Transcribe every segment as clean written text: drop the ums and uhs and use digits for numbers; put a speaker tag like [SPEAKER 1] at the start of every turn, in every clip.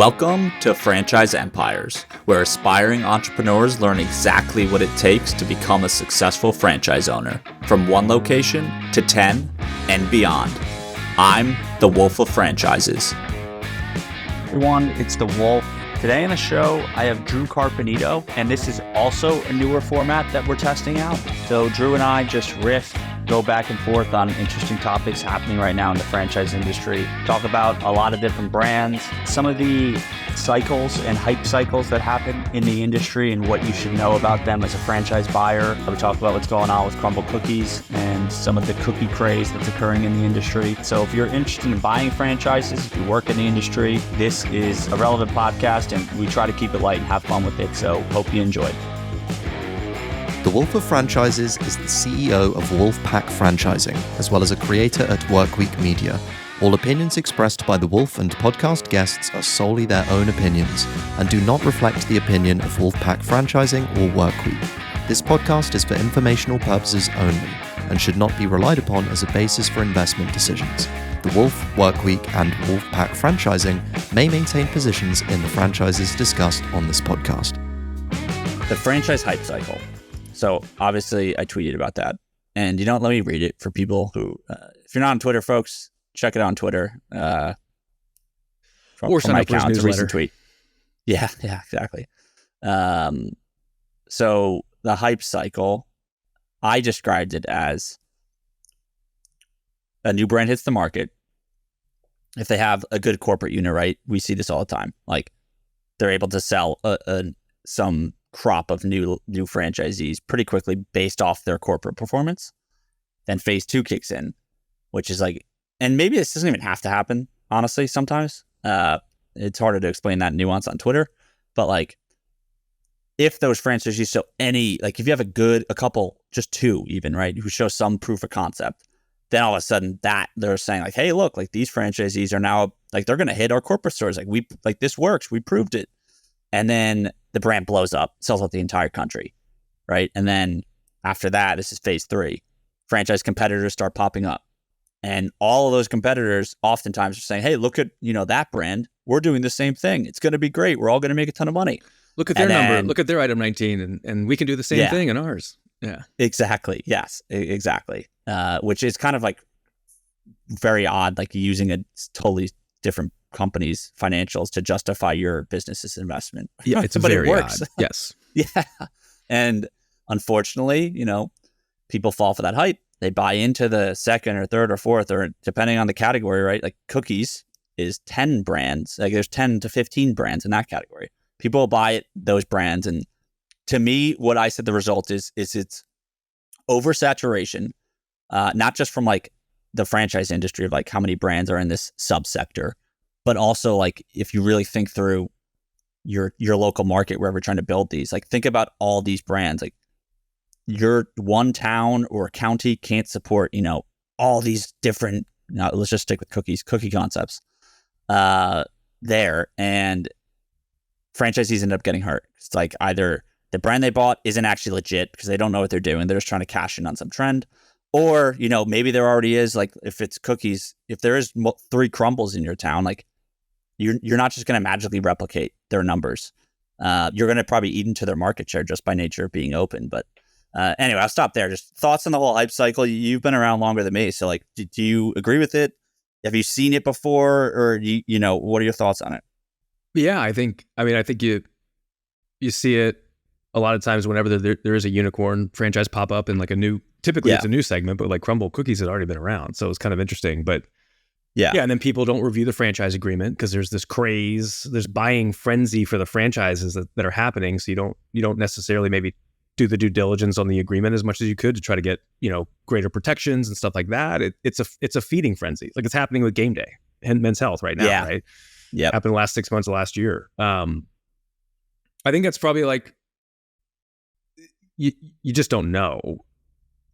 [SPEAKER 1] Welcome to Franchise Empires, where aspiring entrepreneurs learn exactly what it takes to become a successful franchise owner, from one location to 10 and beyond. I'm the Wolf of Franchises.
[SPEAKER 2] Everyone, it's the Wolf. Today on the show, I have Dru Carpenito, and this is also a newer format that we're testing out. So Dru and I just riff, go back and forth on interesting topics happening right now in the franchise industry, talk about a lot of different brands, some of the cycles and hype cycles that happen in the industry and what you should know about them as a franchise buyer. We talk about what's going on with Crumbl cookies and some of the cookie craze that's occurring in the industry. So if you're interested in buying franchises, if you work in the industry, this is a relevant podcast, and we try to keep it light and have fun with it. So hope you enjoy.
[SPEAKER 3] The Wolf of Franchises is the CEO of Wolfpack Franchising, as well as a creator at Workweek Media. All opinions expressed by the Wolf and podcast guests are solely their own opinions and do not reflect the opinion of Wolfpack Franchising or Workweek. This podcast is for informational purposes only and should not be relied upon as a basis for investment decisions. The Wolf, Workweek, and Wolfpack Franchising may maintain positions in the franchises discussed on this podcast.
[SPEAKER 2] The franchise hype cycle. So obviously I tweeted about that, and let me read it for people who, if you're not on Twitter, folks, check it on Twitter.
[SPEAKER 4] Or
[SPEAKER 2] from my account, it's a recent tweet. Yeah, exactly. So the hype cycle, I described it as a new brand hits the market. If they have a good corporate unit, right? We see this all the time. Like they're able to sell some crop of new franchisees pretty quickly based off their corporate performance. Then phase 2 kicks in, which is like, and maybe this doesn't even have to happen, honestly, sometimes. It's harder to explain that nuance on Twitter, but like if those franchisees show if you have a couple, just two even, right, who show some proof of concept, then all of a sudden that they're saying like, hey, look, like these franchisees are now like, they're going to hit our corporate stores. Like this works. We proved it. And then the brand blows up, sells out the entire country, right? And then after that, this is phase 3. Franchise competitors start popping up. And all of those competitors oftentimes are saying, hey, look at, that brand. We're doing the same thing. It's going to be great. We're all going to make a ton of money.
[SPEAKER 4] Look at their number. Look at their item 19, and we can do the same thing in ours. Yeah,
[SPEAKER 2] exactly. Yes, exactly. Which is kind of like very odd, like using a totally different company's financials to justify your business's investment.
[SPEAKER 4] Yeah, it's
[SPEAKER 2] but
[SPEAKER 4] very
[SPEAKER 2] it works.
[SPEAKER 4] Odd. Yes.
[SPEAKER 2] Yeah. And unfortunately, people fall for that hype. They buy into the second or third or fourth, or depending on the category, right? Like cookies is 10 brands. Like there's 10 to 15 brands in that category. People will buy those brands. And to me, what I said the result is it's oversaturation, not just from like the franchise industry of like how many brands are in this subsector, but also like if you really think through your local market wherever you're trying to build these, like think about all these brands. Like your one town or county can't support, all these different, let's just stick with cookie concepts there. And franchisees end up getting hurt. It's like either the brand they bought isn't actually legit because they don't know what they're doing. They're just trying to cash in on some trend. Or, maybe there already is, like if it's cookies, if there is 3 Crumbls in your town, like you're not just going to magically replicate their numbers. You're going to probably eat into their market share just by nature of being open. But anyway, I'll stop there. Just thoughts on the whole hype cycle. You've been around longer than me. So like, do you agree with it? Have you seen it before? Or, what are your thoughts on it?
[SPEAKER 4] Yeah, I think you see it a lot of times whenever there is a unicorn franchise pop up in like typically it's a new segment, but like Crumbl cookies had already been around. So it's kind of interesting, but yeah. And then people don't review the franchise agreement because there's this craze, there's buying frenzy for the franchises that are happening. So you don't necessarily maybe do the due diligence on the agreement as much as you could to try to get, greater protections and stuff like that. It's a feeding frenzy. Like it's happening with Game Day and Men's Health right now, right?
[SPEAKER 2] Yeah.
[SPEAKER 4] Happened the last 6 months of last year. I think that's probably like, you just don't know.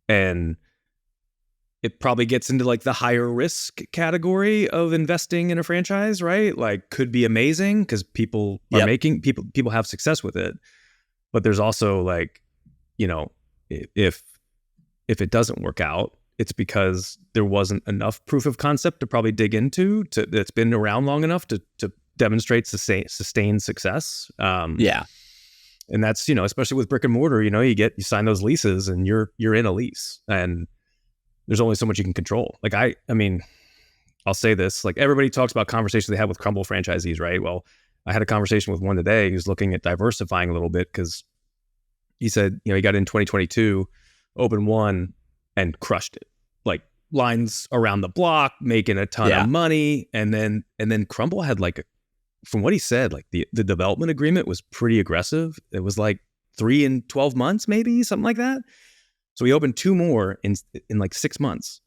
[SPEAKER 4] And it probably gets into like the higher risk category of investing in a franchise, right? Like could be amazing because people are people have success with it. But there's also like, if it doesn't work out, it's because there wasn't enough proof of concept to probably dig into that's been around long enough to demonstrate sustained success.
[SPEAKER 2] Yeah.
[SPEAKER 4] And that's, especially with brick and mortar, you sign those leases and you're in a lease, and there's only so much you can control. Like I mean, I'll say this, like everybody talks about conversations they have with Crumbl franchisees, right? Well, I had a conversation with one today who's looking at diversifying a little bit, because he said, he got in 2022, opened one and crushed it. Like lines around the block, making a ton of money. And then Crumbl had from what he said, like the development agreement was pretty aggressive. It was like 3 and 12 months, maybe something like that. So he opened 2 more in like 6 months,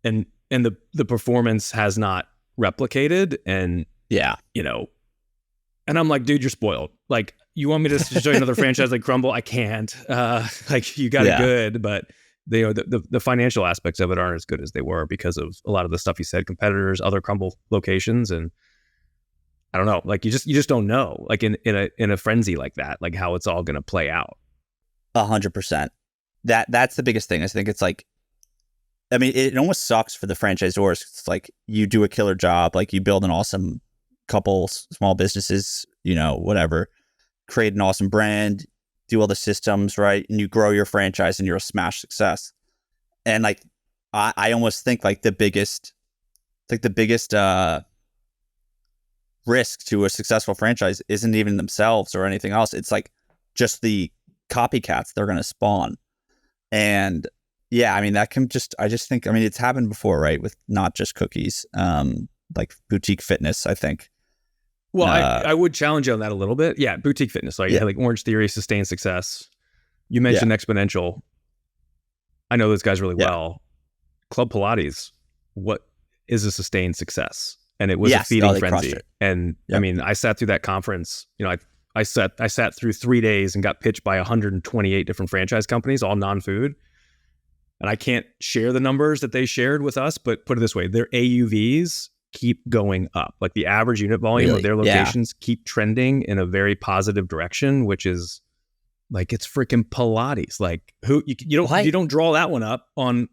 [SPEAKER 4] and the performance has not replicated. And and I'm like, dude, you're spoiled. Like, you want me to show you another franchise like Crumbl? I can't. Like, you got it good, but the financial aspects of it aren't as good as they were because of a lot of the stuff he said, competitors, other Crumbl locations, and I don't know. Like, you just don't know. Like in a frenzy like that, like how it's all going to play out.
[SPEAKER 2] 100%. That's the biggest thing. I think it's like, I mean, it almost sucks for the franchisors. It's like you do a killer job, like you build an awesome couple small businesses, whatever, create an awesome brand, do all the systems right, and you grow your franchise and you're a smash success. And like, I almost think like the biggest risk to a successful franchise isn't even themselves or anything else. It's like just the copycats they're going to spawn. And yeah, I mean, I just think, I mean, it's happened before, right? With not just cookies, like boutique fitness, I think.
[SPEAKER 4] Well, I would challenge you on that a little bit. Yeah, boutique fitness, like Orange Theory, sustained success. You mentioned Exponential. I know those guys really well. Club Pilates, what is a sustained success? And it was a feeding frenzy. And I mean, I sat through that conference. I sat through 3 days and got pitched by 128 different franchise companies, all non-food. And I can't share the numbers that they shared with us, but put it this way, their AUVs keep going up. Like the average unit volume of their locations keep trending in a very positive direction, which is like, it's freaking Pilates. Like you don't draw that one up on,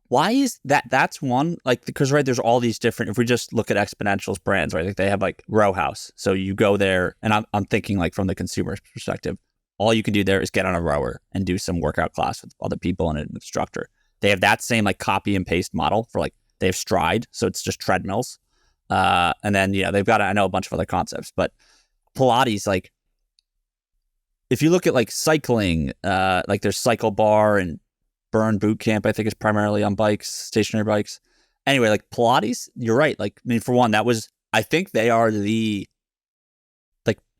[SPEAKER 2] Why is that? That's one, like, because right, there's all these different, if we just look at Exponential's brands, right? Like they have like Row House. So you go there, and I'm thinking like from the consumer perspective, all you can do there is get on a rower and do some workout class with other people and an instructor. They have that same like copy and paste model for like, they have Stride. So it's just treadmills. And then, they've got, I know a bunch of other concepts, but Pilates, like if you look at like cycling, like there's Cycle Bar and Burn Boot Camp, I think is primarily on bikes, stationary bikes. Anyway, like Pilates, you're right. Like, I mean, for one, I think they are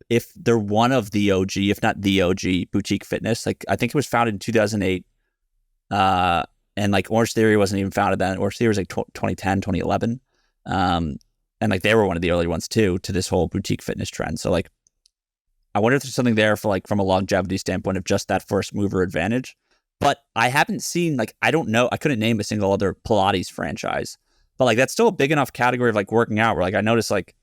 [SPEAKER 2] if they're one of the OG, if not the OG boutique fitness. Like, I think it was founded in 2008. And like Orange Theory wasn't even founded then. Orange Theory was like 2010, 2011. And like they were one of the early ones too, to this whole boutique fitness trend. So like, I wonder if there's something there for like, from a longevity standpoint of just that first mover advantage. But I haven't seen, like, I don't know, I couldn't name a single other Pilates franchise. But like, that's still a big enough category of like working out where like, I notice like,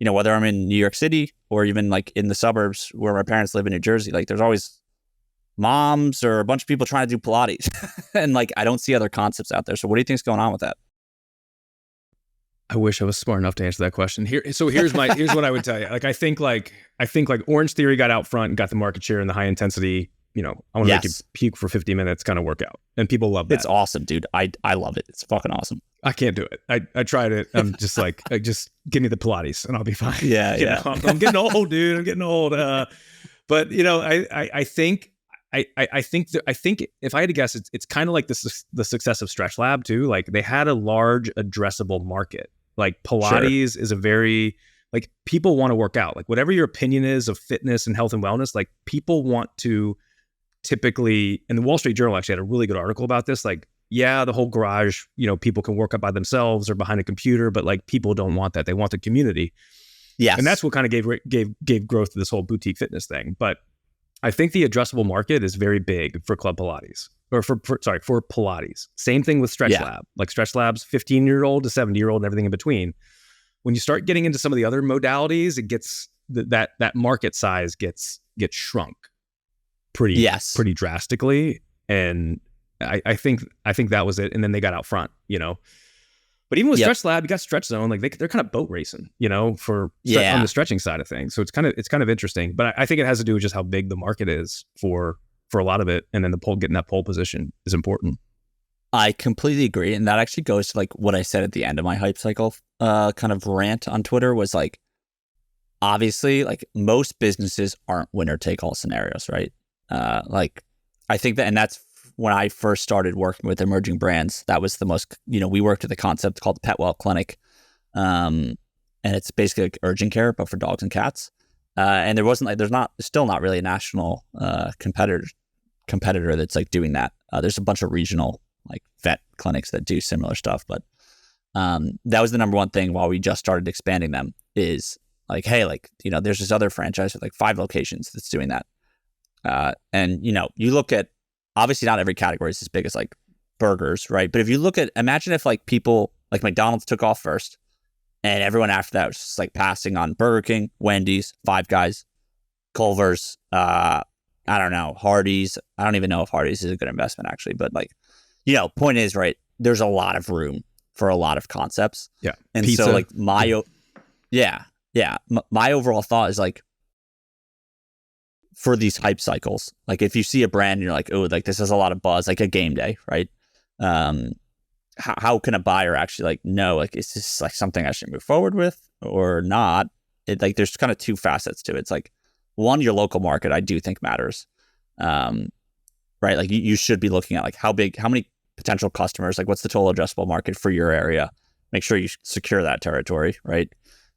[SPEAKER 2] whether I'm in New York City or even like in the suburbs where my parents live in New Jersey, like there's always moms or a bunch of people trying to do Pilates. And like, I don't see other concepts out there. So what do you think's going on with that?
[SPEAKER 4] I wish I was smart enough to answer that question. Here's what I would tell you. Like, I think Orange Theory got out front and got the market share in the high intensity, I want to make you puke for 50 minutes kind of workout. And people love that.
[SPEAKER 2] It's awesome, dude. I love it. It's fucking awesome.
[SPEAKER 4] I can't do it. I tried it. I'm just like, just give me the Pilates and I'll be fine.
[SPEAKER 2] Yeah.
[SPEAKER 4] I'm getting old, dude. I'm getting old. But I think if I had to guess, it's kind of like the success of Stretch Lab too. Like they had a large addressable market. Like Pilates is a very, like, people want to work out. Like whatever your opinion is of fitness and health and wellness, like people want to typically, and the Wall Street Journal actually had a really good article about this. Like, the whole garage, people can work out by themselves or behind a computer, but like people don't want that. They want the community. Yes. And that's what kind of gave growth to this whole boutique fitness thing. But I think the addressable market is very big for Club Pilates, or for Pilates. Same thing with Stretch Lab. Like Stretch Lab's 15-year-old to 70-year-old and everything in between. When you start getting into some of the other modalities, it gets that market size gets shrunk pretty drastically. And I think that was it. And then they got out front, But even with Stretch Lab, you got Stretch Zone, like they're kind of boat racing, on the stretching side of things. So it's kind of interesting. But I think it has to do with just how big the market is for a lot of it, and then getting that pole position is important.
[SPEAKER 2] I completely agree, and that actually goes to like what I said at the end of my hype cycle kind of rant on Twitter was like, obviously, like most businesses aren't winner take all scenarios, right? Like I think that, and that's when I first started working with emerging brands. That was the most, we worked with a concept called the Pet Well Clinic. And it's basically like urgent care, but for dogs and cats. And there's still not really a national competitor that's like doing that. There's a bunch of regional like vet clinics that do similar stuff. But that was the number one thing while we just started expanding them is like, hey, like, there's this other franchise with like 5 locations that's doing that. And, you look at, obviously not every category is as big as like burgers, right? But if you imagine if like people like McDonald's took off first and everyone after that was just like passing on Burger King, Wendy's, Five Guys, Culver's, I don't know, Hardee's. I don't even know if Hardee's is a good investment actually, but like, point is, right, there's a lot of room for a lot of concepts.
[SPEAKER 4] Yeah.
[SPEAKER 2] And
[SPEAKER 4] Pizza.
[SPEAKER 2] so like my overall thought is like, for these hype cycles, like if you see a brand and you're like, oh, like this has a lot of buzz, like a game day, right? How can a buyer actually like know, like, is this like something I should move forward with or not? Like there's kind of 2 facets to it. It's like, one, your local market, I do think matters, right? Like you should be looking at like how many potential customers, like what's the total addressable market for your area? Make sure you secure that territory, right?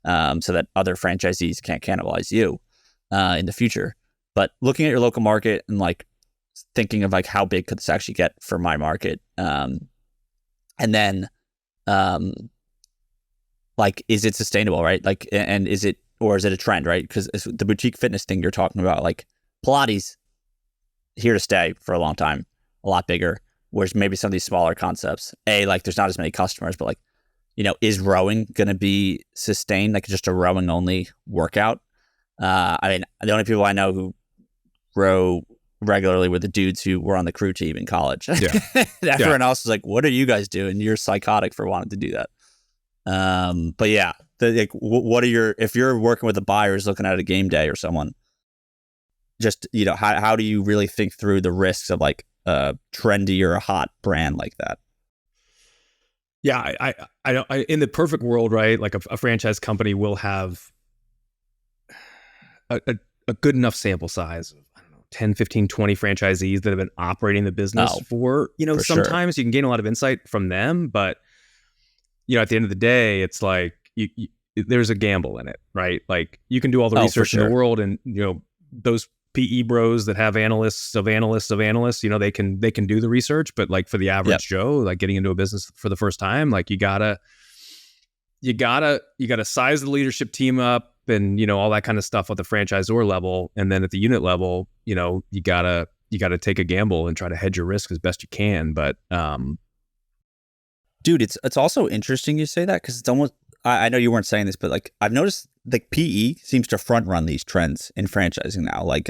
[SPEAKER 2] So that other franchisees can't cannibalize you in the future. But looking at your local market and like thinking of like how big could this actually get for my market, and then like is it sustainable, right? Like, and is it a trend, right? Because the boutique fitness thing you're talking about, like Pilates, here to stay for a long time, a lot bigger. Whereas maybe some of these smaller concepts, like there's not as many customers, but like, is rowing going to be sustained? Like just a rowing only workout? I mean, the only people I know who row regularly were the dudes who were on the crew team in college.
[SPEAKER 4] Yeah.
[SPEAKER 2] Everyone else is like, what are you guys doing? You're psychotic for wanting to do that. But yeah, what are if you're working with a buyer who's looking at a game day or someone, just, how do you really think through the risks of like a trendy or a hot brand like that?
[SPEAKER 4] Yeah. I don't, in the perfect world, right? Like a franchise company will have a good enough sample size of, 10, 15, 20 franchisees that have been operating the business for sometimes sure. You can gain a lot of insight from them, but at the end of the day, it's like there's a gamble in it, right? Like you can do all the research in the world, and those PE bros that have analysts of analysts of analysts, they can do the research, but like for the average Joe, like getting into a business for the first time, like you gotta size the leadership team up, and all that kind of stuff at the franchisor level, and then at the unit level, you gotta take a gamble and try to hedge your risk as best you can. But
[SPEAKER 2] dude, it's also interesting you say that, because it's almost, I know you weren't saying this, but like I've noticed like PE seems to front run these trends in franchising now. Like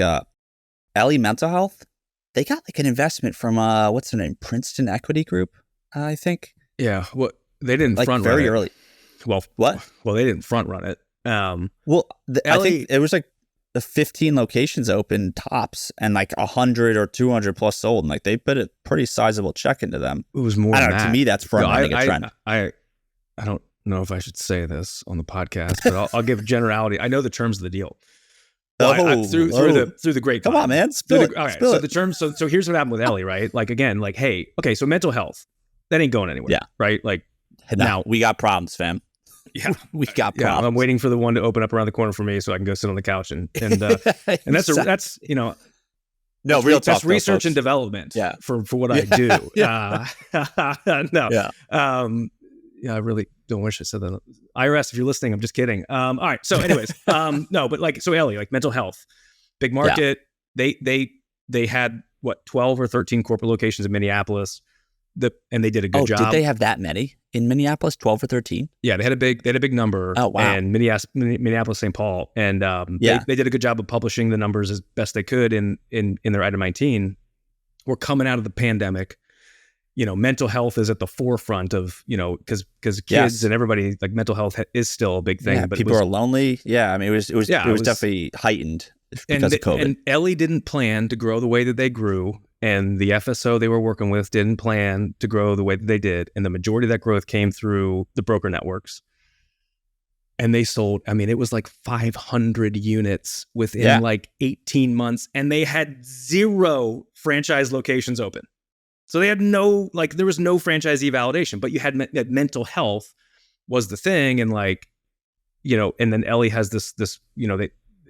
[SPEAKER 2] Ellie Mental Health, they got like an investment from what's their name, Princeton Equity Group, I think.
[SPEAKER 4] Yeah, well, they didn't
[SPEAKER 2] like
[SPEAKER 4] front
[SPEAKER 2] very
[SPEAKER 4] run it.
[SPEAKER 2] Early.
[SPEAKER 4] Well,
[SPEAKER 2] what?
[SPEAKER 4] Well, they didn't front run it.
[SPEAKER 2] I think it was like the 15 locations open tops, and like 100 or 200 plus sold, and like they put a pretty sizable check into them.
[SPEAKER 4] It was more.
[SPEAKER 2] I don't know. To me, that's front running a trend.
[SPEAKER 4] I don't know if I should say this on the podcast, but I'll give generality. I know the terms of the deal. Through the great.
[SPEAKER 2] Come on, man. Spill it.
[SPEAKER 4] All right.
[SPEAKER 2] Spill
[SPEAKER 4] so
[SPEAKER 2] it.
[SPEAKER 4] the terms. So here's what happened with Ellie, right? Like again, like hey, okay, so mental health, that ain't going anywhere.
[SPEAKER 2] Yeah.
[SPEAKER 4] Right. Like
[SPEAKER 2] now we got problems, fam.
[SPEAKER 4] Yeah,
[SPEAKER 2] we got problems.
[SPEAKER 4] Yeah, I'm waiting for the one to open up around the corner for me so I can go sit on the couch and that's
[SPEAKER 2] no
[SPEAKER 4] real
[SPEAKER 2] talk.
[SPEAKER 4] That's research and development.
[SPEAKER 2] Yeah.
[SPEAKER 4] for what I do. No.
[SPEAKER 2] Yeah.
[SPEAKER 4] I really don't wish I said that. IRS, if you're listening, I'm just kidding. All right. So, anyways, no, but like so, Ellie, like mental health, big market. Yeah. They had what 12 or 13 corporate locations in Minneapolis. And they did a good job.
[SPEAKER 2] Did they have that many in Minneapolis? 12 or 13?
[SPEAKER 4] Yeah, they had a big number.
[SPEAKER 2] Oh, wow.
[SPEAKER 4] And Minneapolis, St. Paul, and they did a good job of publishing the numbers as best they could in their item 19. We're coming out of the pandemic. mental health is at the forefront of, because kids and everybody, like, mental health is still a big thing.
[SPEAKER 2] Yeah,
[SPEAKER 4] but
[SPEAKER 2] people are lonely. Yeah, I mean, it was definitely heightened because of COVID.
[SPEAKER 4] And Ellie didn't plan to grow the way that they grew, and the FSO they were working with didn't plan to grow the way that they did, and the majority of that growth came through the broker networks. And they sold, I mean, it was like 500 units within like 18 months, and they had 0 franchise locations open. So they had there was no franchisee validation, but you had mental health was the thing. And like, and then Ellie has this,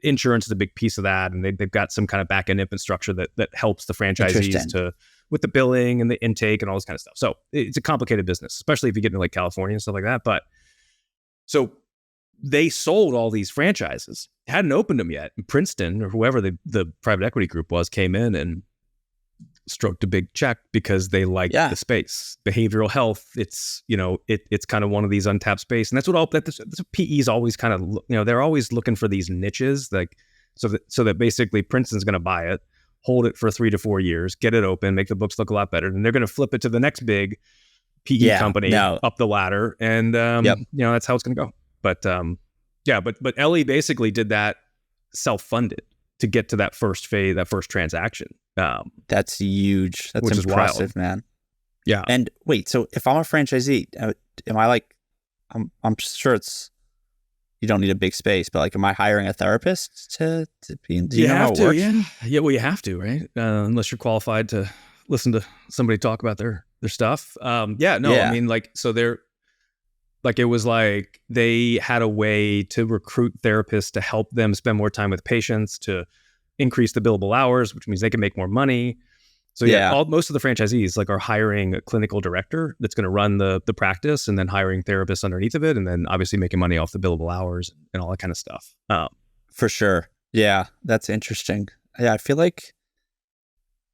[SPEAKER 4] insurance is a big piece of that. And they've got some kind of back end infrastructure that helps the franchisees with the billing and the intake and all this kind of stuff. So it's a complicated business, especially if you get into like California and stuff like that. But so they sold all these franchises, hadn't opened them yet. And Princeton or whoever the private equity group was came in and stroked a big check because they like the space. Behavioral health, it's it's kind of one of these untapped space, and that's what PE's always kind of they're always looking for these niches, like so that basically Princeton's going to buy it, hold it for 3 to 4 years, get it open, make the books look a lot better, and they're going to flip it to the next big PE company up the ladder, and that's how it's going to go. But but Ellie basically did that self-funded to get to that first phase, that first transaction.
[SPEAKER 2] That's huge. That's impressive, man.
[SPEAKER 4] Yeah.
[SPEAKER 2] And wait, so if I'm a franchisee, am I like, I'm sure you don't need a big space, but like, am I hiring a therapist to be? Do you know how it works?
[SPEAKER 4] Yeah. Well, you have to, right? Unless you're qualified to listen to somebody talk about their stuff. I mean, like, so they're like, it was like they had a way to recruit therapists to help them spend more time with patients, to increase the billable hours, which means they can make more money. So most of the franchisees like are hiring a clinical director that's going to run the practice, and then hiring therapists underneath of it, and then obviously making money off the billable hours and all that kind of stuff.
[SPEAKER 2] For sure. Yeah, that's interesting. Yeah, I feel like,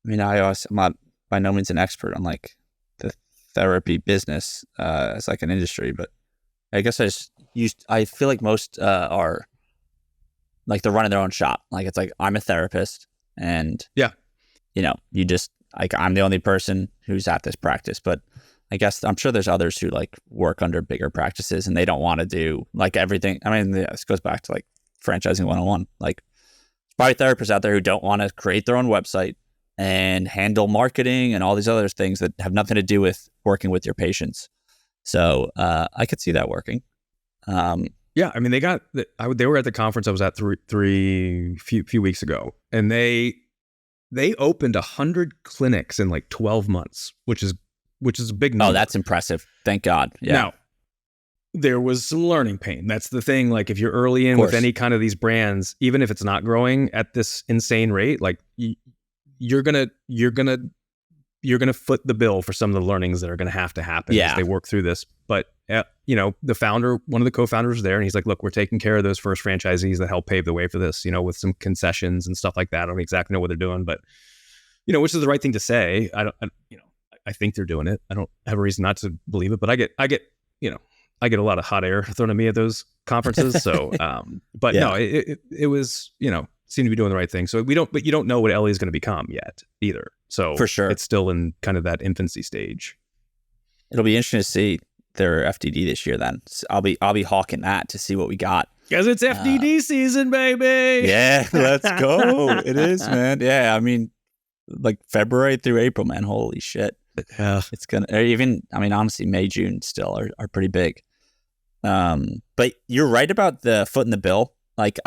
[SPEAKER 2] I mean, I'm not by no means an expert on like the therapy business as like an industry, but I guess I feel like most are like they're running their own shop. Like, it's like, I'm a therapist, and you just like, I'm the only person who's at this practice. But I guess I'm sure there's others who like work under bigger practices and they don't want to do like everything. I mean, this goes back to like franchising 101. Like, there's probably therapists out there who don't want to create their own website and handle marketing and all these other things that have nothing to do with working with your patients. So I could see that working.
[SPEAKER 4] Yeah, I mean, they were at the conference I was at few weeks ago, and they opened 100 clinics in like 12 months, which is a big number.
[SPEAKER 2] Oh, that's impressive. Thank God. Yeah.
[SPEAKER 4] Now, there was some learning pain. That's the thing. Like, if you're early in with any kind of these brands, even if it's not growing at this insane rate, like you're gonna foot the bill for some of the learnings that are gonna have to happen as they work through this. But the founder, one of the co-founders, was there, and he's like, "Look, we're taking care of those first franchisees that helped pave the way for this. With some concessions and stuff like that. I don't exactly know what they're doing, but which is the right thing to say. I think they're doing it. I don't have a reason not to believe it, but I get a lot of hot air thrown at me at those conferences. So, no, it was seemed to be doing the right thing. So but you don't know what Ellie is going to become yet either. So
[SPEAKER 2] for sure,
[SPEAKER 4] it's still in kind of that infancy stage.
[SPEAKER 2] It'll be interesting to see their FDD this year. Then I'll be hawking that to see what we got,
[SPEAKER 4] because it's FDD season, baby.
[SPEAKER 2] Yeah, let's go. It is, man. Yeah, I mean, like February through April, man. Holy shit.
[SPEAKER 4] Yeah,
[SPEAKER 2] it's gonna, or even, I mean, honestly, May, June still are pretty big. But you're right about the foot in the bill. Like,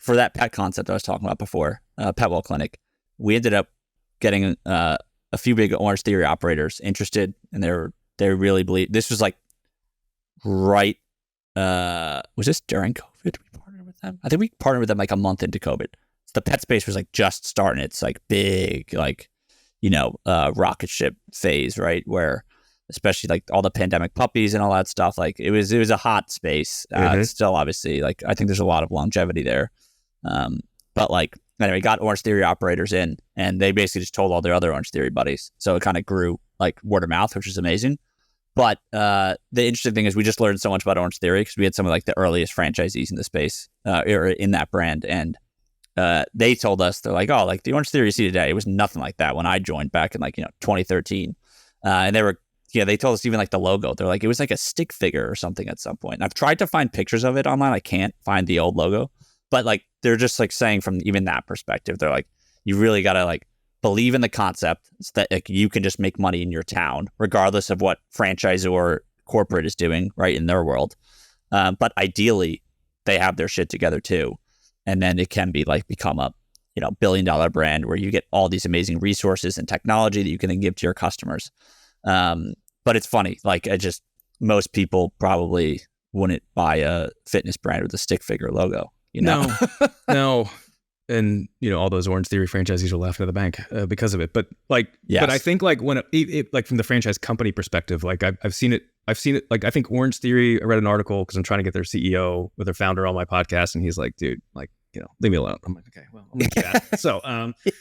[SPEAKER 2] for that pet concept I was talking about before, Pet Well Clinic, we ended up getting a few big Orange Theory operators interested, and they really believe this was like right. Was this during COVID we partnered with them? I think we partnered with them like a month into COVID. So the pet space was like just starting its like big, like, rocket ship phase, right? Where especially like all the pandemic puppies and all that stuff, like it was a hot space. It's still obviously, like, I think there's a lot of longevity there. But like, anyway, got Orange Theory operators in, and they basically just told all their other Orange Theory buddies. So it kind of grew like word of mouth, which is amazing. But the interesting thing is we just learned so much about Orange Theory because we had some of like the earliest franchisees in the space or in that brand. And they told us, they're like, oh, like the Orange Theory you see today, it was nothing like that when I joined back in 2013. And they told us even like the logo, they're like, it was like a stick figure or something at some point. And I've tried to find pictures of it online. I can't find the old logo, but like, they're just like saying from even that perspective, they're like, you really got to like believe in the concept so that like you can just make money in your town, regardless of what franchise or corporate is doing right in their world. But ideally they have their shit together too. And then it can be like become a, $1 billion brand where you get all these amazing resources and technology that you can then give to your customers. But it's funny, like most people probably wouldn't buy a fitness brand with a stick figure logo,
[SPEAKER 4] No. And all those Orange Theory franchisees are laughing at the bank because of it. But like, yes. But I think like when like from the franchise company perspective, like I've seen it. Like I think Orange Theory. I read an article because I'm trying to get their CEO with their founder on my podcast, and he's like, dude, like leave me alone. I'm like, okay, well, I'm gonna do that. So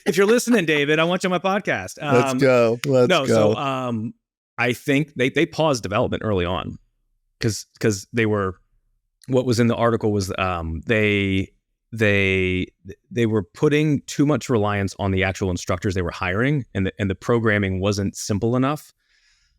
[SPEAKER 4] if you're listening, David, I want you on my podcast.
[SPEAKER 3] Let's go.
[SPEAKER 4] So I think they paused development early on because they were. What was in the article was they were putting too much reliance on the actual instructors they were hiring, and the programming wasn't simple enough.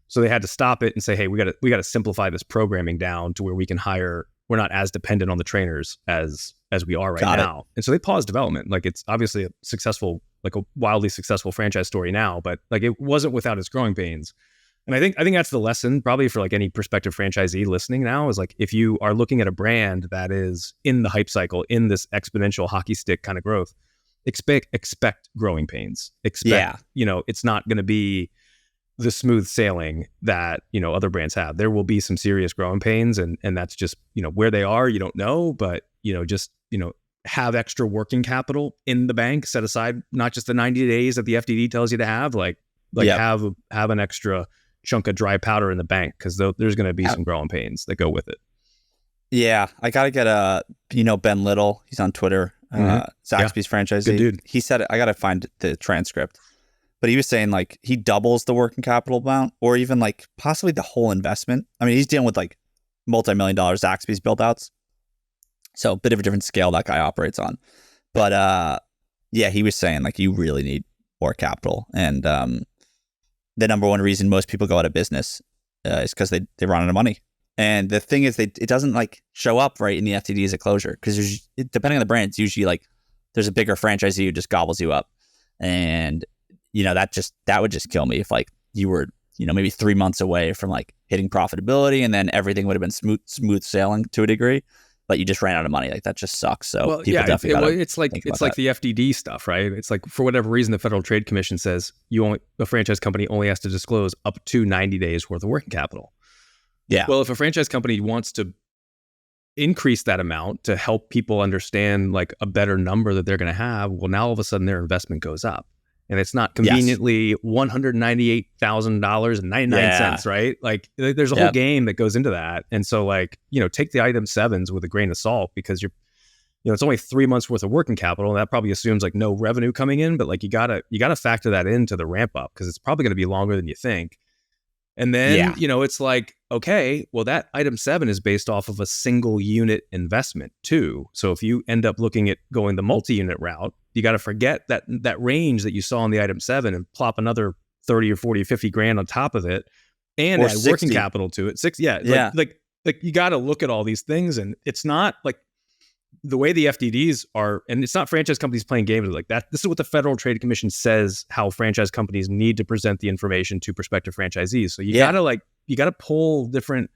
[SPEAKER 4] So they had to stop it and say, hey, we got to simplify this programming down to where we can hire. We're not as dependent on the trainers as we are right now. And so they paused development. Like it's obviously a successful, like a wildly successful franchise story now, but like it wasn't without its growing pains. And I think that's the lesson probably for like any prospective franchisee listening now is like, if you are looking at a brand that is in the hype cycle, in this exponential hockey stick kind of growth, expect growing pains. It's not going to be the smooth sailing that, other brands have. There will be some serious growing pains, and that's just, where they are, you don't know, but, have extra working capital in the bank, set aside, not just the 90 days that the FDD tells you to have, have an extra chunk of dry powder in the bank, because there's going to be some growing pains that go with it.
[SPEAKER 2] Yeah, I got to get Ben Little. He's on Twitter, Zaxby's franchisee.
[SPEAKER 4] Good dude.
[SPEAKER 2] He said, I got to find the transcript, but he was saying like he doubles the working capital amount, or even like possibly the whole investment. I mean, he's dealing with like multi-million-dollar Zaxby's build outs, so a bit of a different scale that guy operates on. But he was saying like you really need more capital, and the number one reason most people go out of business is because they run out of money. And the thing is, it doesn't like show up right in the FTD as a closure, because depending on the brand, it's usually like there's a bigger franchisee who just gobbles you up, and that would just kill me if like you were maybe 3 months away from like hitting profitability, and then everything would have been smooth sailing to a degree, but you just ran out of money. Like that just sucks. So
[SPEAKER 4] it's like the FDD stuff, right? It's like for whatever reason the Federal Trade Commission says a franchise company only has to disclose up to 90 days worth of working capital.
[SPEAKER 2] Yeah.
[SPEAKER 4] Well, if a franchise company wants to increase that amount to help people understand like a better number that they're going to have, well, now all of a sudden their investment goes up, and it's not conveniently $198,000.99, right? Like there's a whole game that goes into that. And so like, take the item 7s with a grain of salt, because it's only 3 months worth of working capital, and that probably assumes like no revenue coming in, but like you gotta factor that into the ramp up, because it's probably going to be longer than you think. And then, it's like, okay, well, that item 7 is based off of a single unit investment too. So if you end up looking at going the multi-unit route, you got to forget that range that you saw in the item 7 and plop another 30 or 40 or 50 grand on top of it, and add working capital to it. Like you got to look at all these things, and it's not like the way the FDDs are, and it's not franchise companies playing games like that. This is what the Federal Trade Commission says, how franchise companies need to present the information to prospective franchisees. So you gotta pull different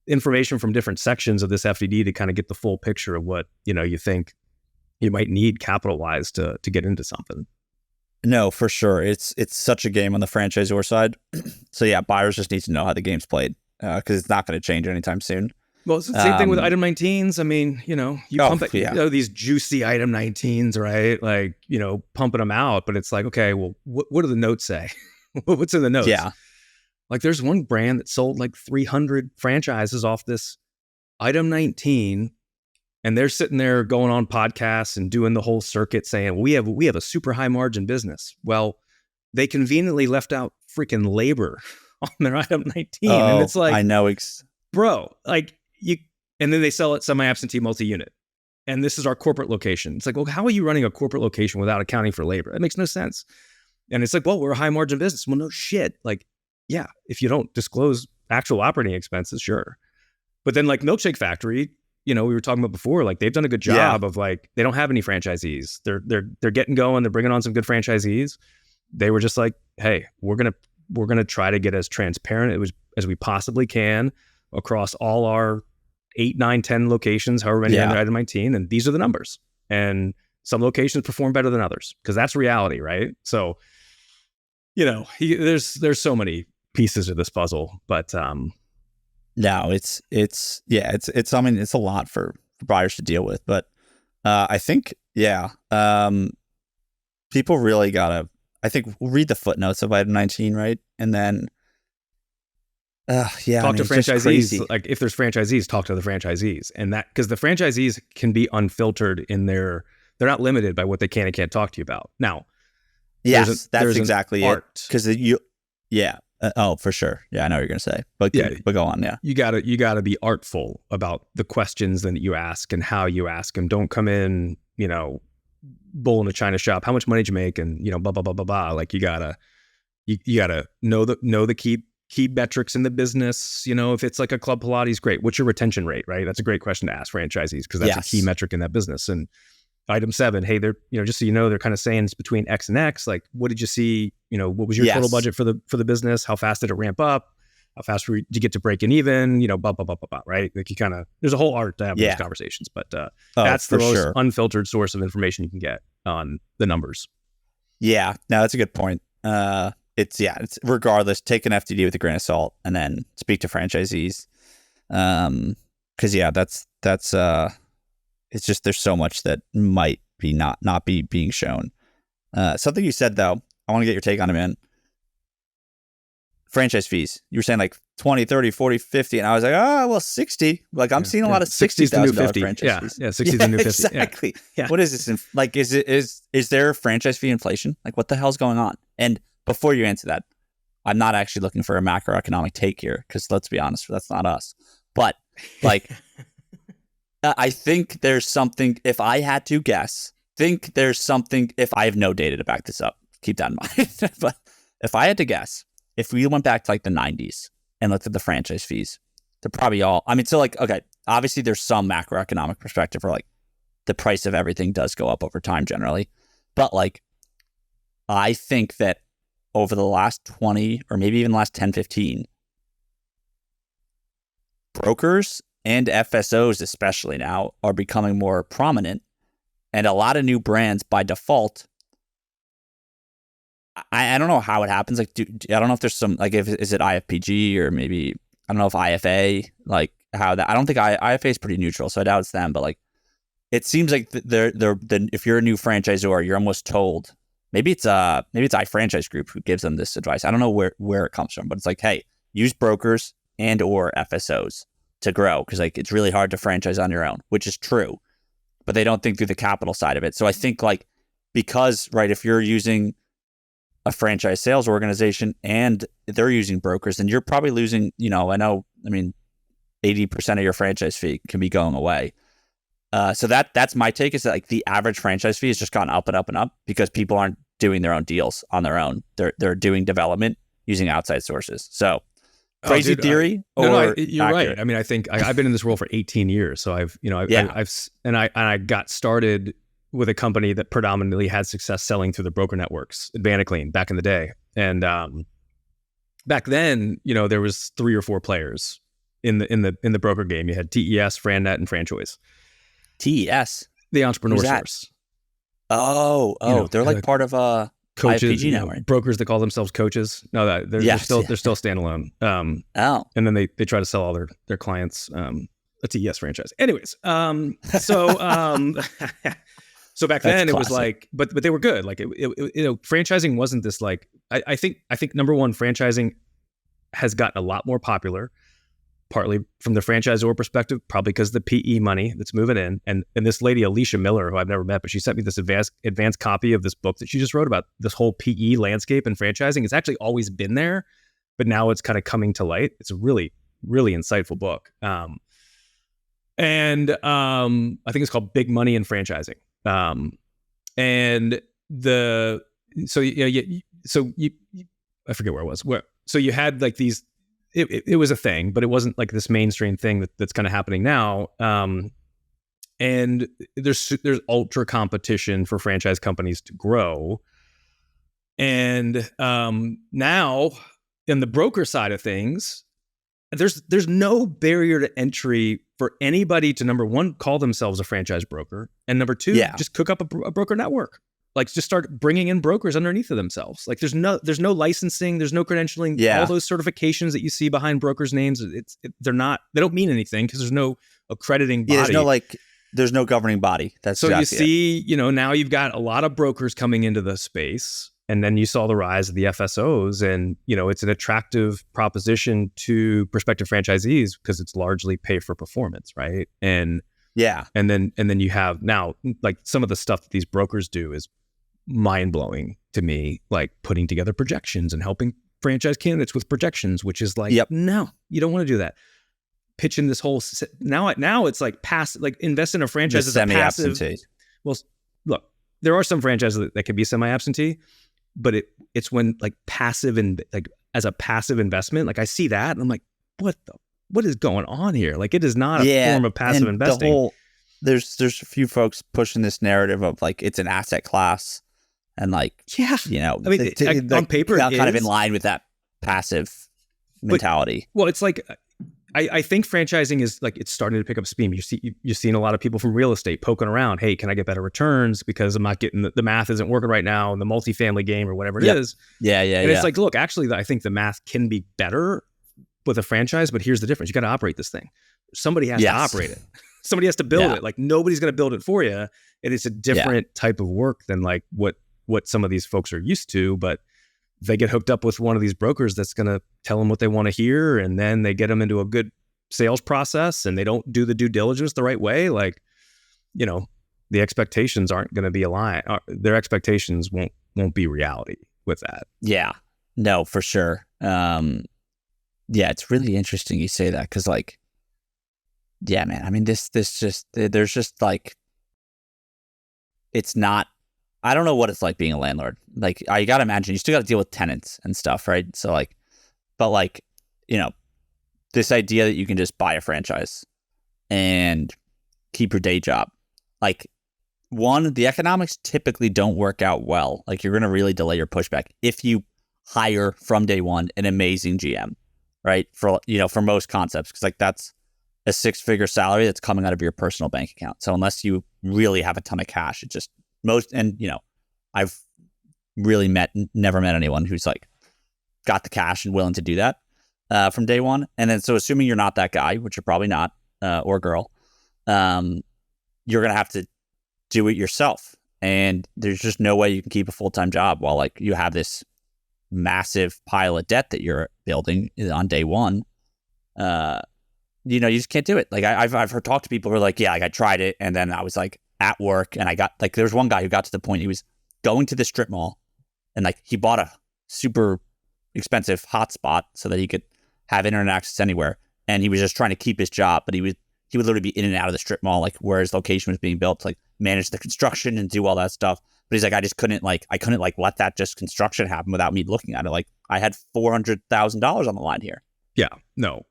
[SPEAKER 4] information from different sections of this FDD to kind of get the full picture of what, you think you might need capital wise to get into something.
[SPEAKER 2] No, for sure. It's such a game on the franchisor side. So yeah, buyers just need to know how the game's played, because it's not going to change anytime soon.
[SPEAKER 4] Well, it's the same thing with item 19s. I mean, pump it, these juicy item 19s, right? Like, pumping them out, but it's like, okay, well, what do the notes say? What's in the notes?
[SPEAKER 2] Yeah.
[SPEAKER 4] Like there's one brand that sold like 300 franchises off this item 19, and they're sitting there going on podcasts and doing the whole circuit saying, we have a super high margin business. Well, they conveniently left out freaking labor on their item 19. And it's like,
[SPEAKER 2] I know.
[SPEAKER 4] Bro, like and then they sell it semi-absentee multi-unit. and this is our corporate location. It's like, well, how are you running a corporate location without accounting for labor? That makes no sense. And it's like, well, we're a high margin business. Well, no shit. Like, yeah, if you don't disclose actual operating expenses, sure. But then like Milkshake Factory, we were talking about before, like they've done a good job of like, they don't have any franchisees. They're getting going. They're bringing on some good franchisees. They were just like, hey, we're going to try to get as transparent as we possibly can across all our 8, 9, 10 locations, however many are at 19. And these are the numbers. And some locations perform better than others because that's reality, right? So, there's so many pieces of this puzzle, but
[SPEAKER 2] no, it's I mean, it's a lot for buyers to deal with, but I think people really gotta, I think, read the footnotes of item 19, right? And then talk
[SPEAKER 4] to franchisees. Like if there's franchisees, talk to the franchisees, and that, because the franchisees can be unfiltered in they're not limited by what they can and can't talk to you about. Now,
[SPEAKER 2] yes, that's exactly it. Because for sure. Yeah, I know what you're gonna say, but go on. Yeah,
[SPEAKER 4] you gotta be artful about the questions that you ask and how you ask them. Don't come in, bull in a china shop. How much money did you make? And blah blah blah blah blah. Like you gotta know the key metrics in the business. If it's like a Club Pilates, great. What's your retention rate? Right, that's a great question to ask franchisees because that's a key metric in that business. And item 7, hey, they're just so they're kind of saying it's between X and X. Like, what did you see? What was your total budget for the business? How fast did it ramp up? How fast did you get to breaking even? Blah blah blah blah blah. Right? Like you kind of, there's a whole art to have those conversations, but that's the most unfiltered source of information you can get on the numbers. Yeah,
[SPEAKER 2] no, that's a good point. It's regardless, take an FTD with a grain of salt and then speak to franchisees. Because that's it's just, there's so much that might be not be being shown. Something you said though, I want to get your take on it, man. Franchise fees. You were saying like 20, 30, 40, 50. And I was like, oh, well, 60. Like I'm seeing a lot of $60,000 franchise fees.
[SPEAKER 4] Yeah, 60 is the new 50.
[SPEAKER 2] Exactly. Yeah. What is this? Like, is there franchise fee inflation? Like what the hell's going on? And before you answer that, I'm not actually looking for a macroeconomic take here because let's be honest, that's not us. But like, I think there's something, if I had to guess, if I have no data to back this up, keep that in mind. But if I had to guess, if we went back to like the 90s and looked at the franchise fees, they're probably all, I mean, so like, okay, obviously there's some macroeconomic perspective where like the price of everything does go up over time generally. But like, I think that over the last 20 or maybe even the last 10, 15, brokers and FSOs especially now are becoming more prominent, and a lot of new brands by default. I don't know how it happens. Like, I don't know if there's some, like, is it IFPG or maybe, I don't know if IFA, like how that, I don't think IFA is pretty neutral, so I doubt it's them, but like, it seems like if you're a new franchisor, you're almost told, maybe it's iFranchise Group who gives them this advice. I don't know where it comes from, but it's like, hey, use brokers and or FSOs to grow, because like it's really hard to franchise on your own, which is true, but they don't think through the capital side of it. So I think like, because right, if you're using a franchise sales organization and they're using brokers, then you're probably losing, 80% of your franchise fee can be going away. So that's my take, is that like the average franchise fee has just gone up and up and up because people aren't doing their own deals on their own. They're doing development using outside sources. So crazy theory?
[SPEAKER 4] You're right. I mean, I think I've been in this role for 18 years. So I got started with a company that predominantly had success selling through the broker networks, Advanticlean, back in the day. And back then, there was 3 or 4 players in the broker game. You had TES, FranNet, and FranChoice.
[SPEAKER 2] TES,
[SPEAKER 4] the entrepreneur source.
[SPEAKER 2] They're like part of
[SPEAKER 4] coaches,
[SPEAKER 2] IFPG now, right?
[SPEAKER 4] Brokers that call themselves coaches. No, they're still standalone. And then they try to sell all their clients a TES franchise. Anyways, so back then it was like, but they were good. Like franchising wasn't this like, I think number one, franchising has gotten a lot more popular, partly from the franchisor perspective, probably because the PE money that's moving in. And this lady, Alicia Miller, who I've never met, but she sent me this advanced copy of this book that she just wrote about this whole PE landscape and franchising. It's actually always been there, but now it's kind of coming to light. It's a really, really insightful book. And I think it's called Big Money in Franchising. And I forget where it was. So you had like these. It was a thing, but it wasn't like this mainstream thing that's kind of happening now. And there's ultra competition for franchise companies to grow. And now in the broker side of things, there's no barrier to entry for anybody to, number one, call themselves a franchise broker, and number two, just cook up a broker network. Like, just start bringing in brokers underneath of themselves. Like, there's no licensing, there's no credentialing. All those certifications that you see behind brokers' names, they don't mean anything because there's no accrediting body.
[SPEAKER 2] There's no governing body. That's
[SPEAKER 4] so you see, now you've got a lot of brokers coming into the space, and then you saw the rise of the FSOs, and it's an attractive proposition to prospective franchisees because it's largely pay for performance, right? And then you have now, like, some of the stuff that these brokers do is mind-blowing to me, like putting together projections and helping franchise candidates with projections, which is like, no, you don't want to do that. Pitching this whole now it's like passive, like invest in a franchise as a passive. Well, look, there are some franchises that can be semi-absentee, but it's when like passive and like as a passive investment, like I see that and I'm like, what is going on here? Like, it is not a form of passive investing.
[SPEAKER 2] There's a few folks pushing this narrative of like it's an asset class. And like, on paper, it's kind of in line with that passive mentality.
[SPEAKER 4] Well, it's like, I think franchising is like, it's starting to pick up steam. You're seeing a lot of people from real estate poking around. Hey, can I get better returns because I'm not getting the math isn't working right now in the multifamily game or whatever it is.
[SPEAKER 2] Yeah.
[SPEAKER 4] And it's like, look, actually, I think the math can be better with a franchise, but here's the difference. You got to operate this thing. Somebody has to operate it. Somebody has to build it. Like, nobody's going to build it for you. And it's a different type of work than like what some of these folks are used to, but they get hooked up with one of these brokers that's going to tell them what they want to hear, and then they get them into a good sales process, and they don't do the due diligence the right way. Like, the expectations aren't going to be aligned. Their expectations won't be reality with that.
[SPEAKER 2] Yeah, no, for sure. It's really interesting you say that because, like, yeah, man. I mean, there's just like, it's not. I don't know what it's like being a landlord. Like, you got to imagine you still got to deal with tenants and stuff, right? So like, but like, this idea that you can just buy a franchise and keep your day job. Like, one, the economics typically don't work out well. Like, you're going to really delay your pushback if you hire from day one an amazing GM, right? For most concepts, because like that's a 6-figure salary that's coming out of your personal bank account. So unless you really have a ton of cash, it just I've really never met anyone who's like got the cash and willing to do that from day one. And then, so assuming you're not that guy, which you're probably not, or girl, you're going to have to do it yourself. And there's just no way you can keep a full-time job while like you have this massive pile of debt that you're building on day one. You just can't do it. Like I've heard talk to people who are like, yeah, like I tried it. And then I was like at work and I got like, there's one guy who got to the point he was going to the strip mall and like he bought a super expensive hotspot so that he could have internet access anywhere. And he was just trying to keep his job, but he would literally be in and out of the strip mall, like where his location was being built, to like manage the construction and do all that stuff. But he's like, I couldn't let that just construction happen without me looking at it. Like I had $400,000 on the line here.
[SPEAKER 4] Yeah, no,